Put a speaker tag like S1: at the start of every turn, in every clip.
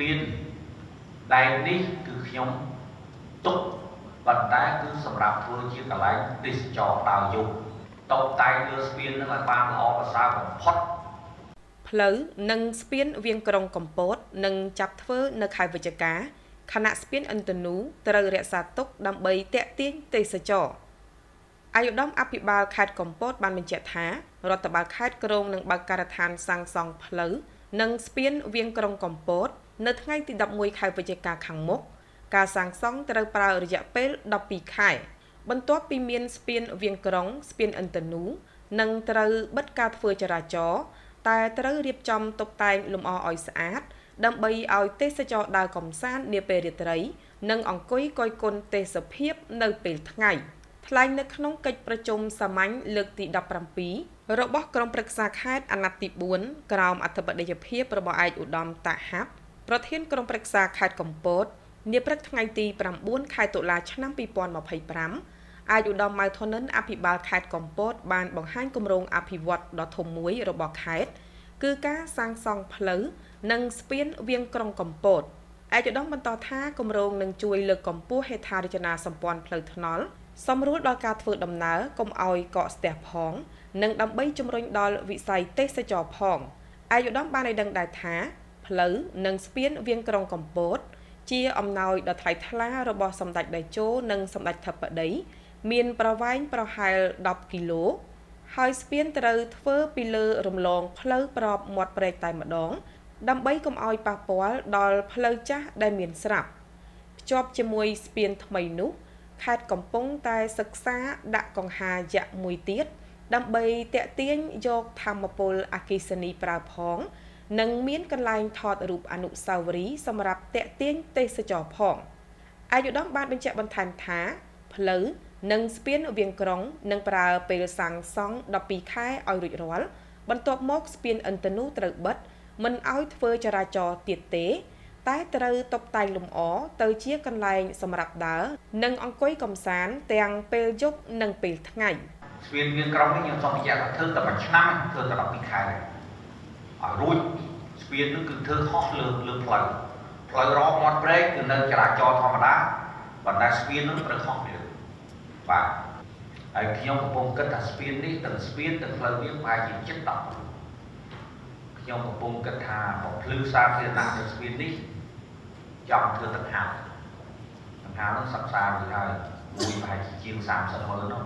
S1: spin ដែលនេះគឺខ្ញុំទុកប៉ុន្តែគឺសម្រាប់ធ្វើជាកន្លែងទេសចរដើរយប់តបតែងលើស្ពាននឹងឲ្យបានល្អប្រសើរបំផុត
S2: ផ្លូវនិងស្ពានវាងក្រុងកំពតនឹងចាប់ធ្វើនៅខែវិច្ឆិកាខណៈស្ពានឥន្ទនូត្រូវរក្សាទុកដើម្បីទាក់ទាញទេសចរអាយុធមអភិបាលខេត្តកំពតបានបញ្ជាក់ថារដ្ឋបាលខេត្តក្រុងនឹងបើកការដ្ឋានសាងសង់ផ្លូវនិងស្ពានវាងក្រុងកំពតនៅថ្ងៃទី11ខែវិច្ឆិកាខាងមុខការសាងសង់ត្រូវប្រើរយៈពេល12ខែបន្ទាប់ពីមានស្ពានវាងក្រុងស្ពានឥន្ទនូនឹងត្រូវបិទការធ្វើចរាចរណ៍តែត្រូវរៀបចំតុបតែងលម្អឲ្យស្អាតដើម្បីឲ្យទេសចរដើរកម្សាន្តនាពេលរាត្រីនិងអង្គុយគយគន់ទេសភាពនៅពេលថ្ងៃថ្លែងនៅក្នុងកិច្ចប្រជុំសាមញ្ញលើកទី17របស់ក្រុមប្រឹក្សាខេត្តអាណត្តិទី4ក្រោមអធិបតីភាពរបស់ឯកឧត្តមតាហាប់ប្រធានក្រុមប្រឹក្សាខេត្តកំពតនាព្រឹកថ្ងៃទី9ខែតុលាឆ្នាំ2025ឯកឧត្តមម៉ៅធនិនអភិបាលខេត្តកំពតបានបង្ហាញគម្រោងអភិវឌ្ឍដ៏ធំមួយរបស់ខេត្តគឺការសាងសង់ផ្លូវនិងស្ពានវាងក្រុងកំពតឯកឧត្តមបន្តថាគម្រោងនឹងជួយលើកកម្ពស់ហេដ្ឋារចនាសម្ព័ន្ធផ្លូវថ្នល់សម្រួលដល់ការធ្វើដំណើរកុំឲ្យកកស្ទះផងនិងដើម្បីជំរុញដល់វិស័យទេសចរផងឯកឧត្តមបានឲ្យដឹងដែរថាផ្លូវនិងស្ពានវាងក្រុងកំពតជាអំណោយដ៏ថ្លៃថ្លារបស់សម្ដេចតេជោនិងសម្ដេចធិបតីមានប្រវែងប្រហែល10គីឡូហើយស្ពានត្រូវធ្វើពីលើរំលងផ្លូវប្របមាត់ព្រែកតែម្ដងដើម្បីកុំឲ្យប៉ះពាល់ដល់ផ្លូវចាស់ដែលមានស្រាប់ភ្ជាប់ជាមួយស្ពានថ្មីនោះខេត្តកំពុងតែសិក្សាដាក់កង្ហារយក្សមួយទៀតដើម្បីតាក់ទាញយកធម្មពលអគ្គិសនីប្រើផងនិងមានកន្លែងថតរូបអនុស្សាវរីយ៍សម្រាប់តាក់ទាញទេសចរផងឯកឧត្តមបានបញ្ជាក់បន្ថែមថាផ្លូវនិងស្ពានវាងក្រុងនឹងប្រើពេលសាងសង់12ខែឲ្យរួចរាល់បន្ទាប់មកស្ពានឥន្ទនូត្រូវបិទមិនឲ្យធ្វើចរាចរណ៍ទៀតទេតែត្រូវតុបតែងលម្អទៅជាកន្លែងសម្រាប់ដើរនិងអង្គុយកម្សាន្តទាំងពេលយប់និងពេលថ្ងៃ
S1: ស្ពានវាងក្រុងនេះខ្ញុំសូមបញ្ជាក់ថាធ្វើតែមួយឆ្នាំធ្វើតែ12ខែឲ្យរួចស្ពាននោះគឺធ្វើហោះលើផ្លូវរកមាត់ព្រែកគឺនៅចរាចរណ៍ធម្មតាប៉ុន្តែស្ពាននោះត្រូវហោះលើបាទហើយខ្ញុំកំពុងគិតថាស្ពាននេះទាំងស្ពានទាំងផ្លូវវាប្រហែលជាជិត10ខ្ញុំកំពុងគិតថាបំភ្លឺសាធារណៈនៅស្ពាននេះចង់ធ្វើទាំងហាត់នោះសិក្សាវាហើយមួយប្រហែលជា30ម៉ឺននោះ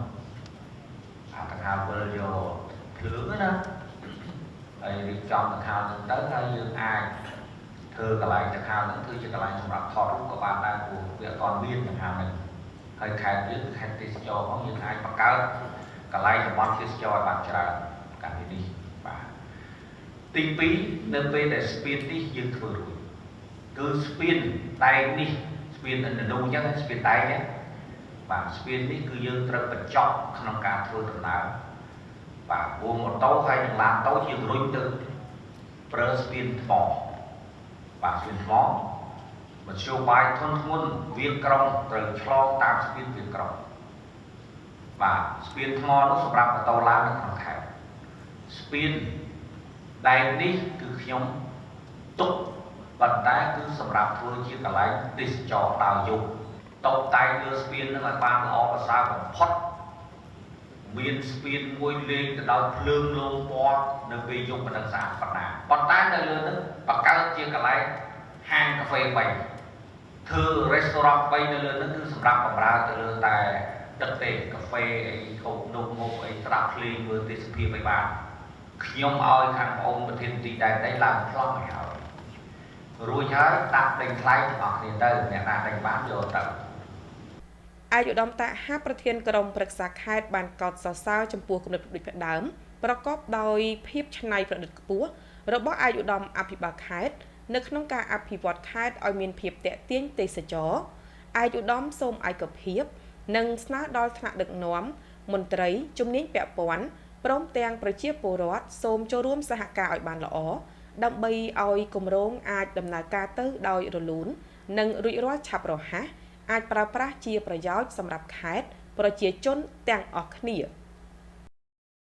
S1: ទាំងហាត់វិលយកភ្លើងណាហើយរៀបចំទាំងហាត់នឹងទៅហើយយើងអាចធ្វើកន្លែងទាំងហាត់នឹងធ្វើជាកន្លែងសម្រាប់ថតរូបក៏បានដែរព្រោះវាអត់ទាន់មានទាំងហាត់នឹងហើយខេត្តយើងខេត្តទេសចរផងយើងអាចបង្កើតកន្លែងតំបន់ទេសចរឲ្យបានច្រើនកាលពីនេះបាទទី2នៅពេលដែលស្ពាននេះយើងធ្វើរួចគឺស្ពានដែកនេះស្ពានឥន្ទនូអញ្ចឹងស្ពានដែកហ្នឹងបាទស្ពាននេះគឺយើងត្រូវបញ្ចប់ក្នុងការធ្វើដំណើរបាទវងម៉ូតូហើយនឹងឡានតូចយើងរុញទៅប្រើស្ពានថ្មបាទស្ពានថ្មមធ្យោបាយធនធ្ងន់វាងក្រុងត្រូវឆ្លងតាមស្ពានវាងក្រុងបាទស្ពានថ្មនោះសម្រាប់ម៉ូតូឡើងនៅក្នុងខេត្តស្ពានដែកនេះគឺខ្ញុំទុកប៉ុន្តែគឺសម្រាប់ធ្វើជាកន្លែងទេសចរដើរយប់តុបតែងលើស្ពាននឹងឲ្យបានល្អប្រសើរបំផុតមានស្ពានមួយលេងទៅដោយភ្លើងលោមពណ៌នៅពេលយប់មិនដឹងស្អាតប៉ុណ្ណាប៉ុន្តែនៅលើនឹងបង្កើតជាកន្លែងហាងកាហ្វេ3ធ្វើ restaurant 3នៅលើនឹងគឺសម្រាប់បម្រើទៅលើតែទឹកទេកាហ្វេអីហូបនំមុខអីស្ដាប់ភ្លេងមើលទេសភាពអីបានខ្ញុំឲ្យខាងបងអូនប្រធានទីដែនដីឡើងខ្លងឲ្យរួចហើយដាក់ដេញថ្លៃទាំងអស់គ្នាទៅអ្នកណាដេញបានយកទៅ
S2: ឯកឧត្តមតាហាប្រធានក្រុមប្រឹក្សាខេត្តបានកោតសរសើរចំពោះគំនិតផ្ដួចផ្ដើមប្រកបដោយភាពច្នៃប្រឌិតខ្ពស់របស់ឯកឧត្តមអភិបាលខេត្តនៅក្នុងការអភិវឌ្ឍខេត្តឲ្យមានភាពទាក់ទាញទេសចរឯកឧត្តមសូមឯកភាពនិងស្នើដល់ថ្នាក់ដឹកនាំមន្ត្រីជំនាញពាក់ព័ន្ធព្រមទាំងប្រជាពលរដ្ឋសូមចូលរួមសហការឲ្យបានល្អដើម្បីឲ្យគម្រោងអាចដំណើរការទៅដោយរលូននិងរួចរាល់ឆាប់រហ័សអាចប្រើប្រាស់ជាប្រយោជន៍សម្រាប់ខេត្តប្រជាជនទាំងអស់គ្នា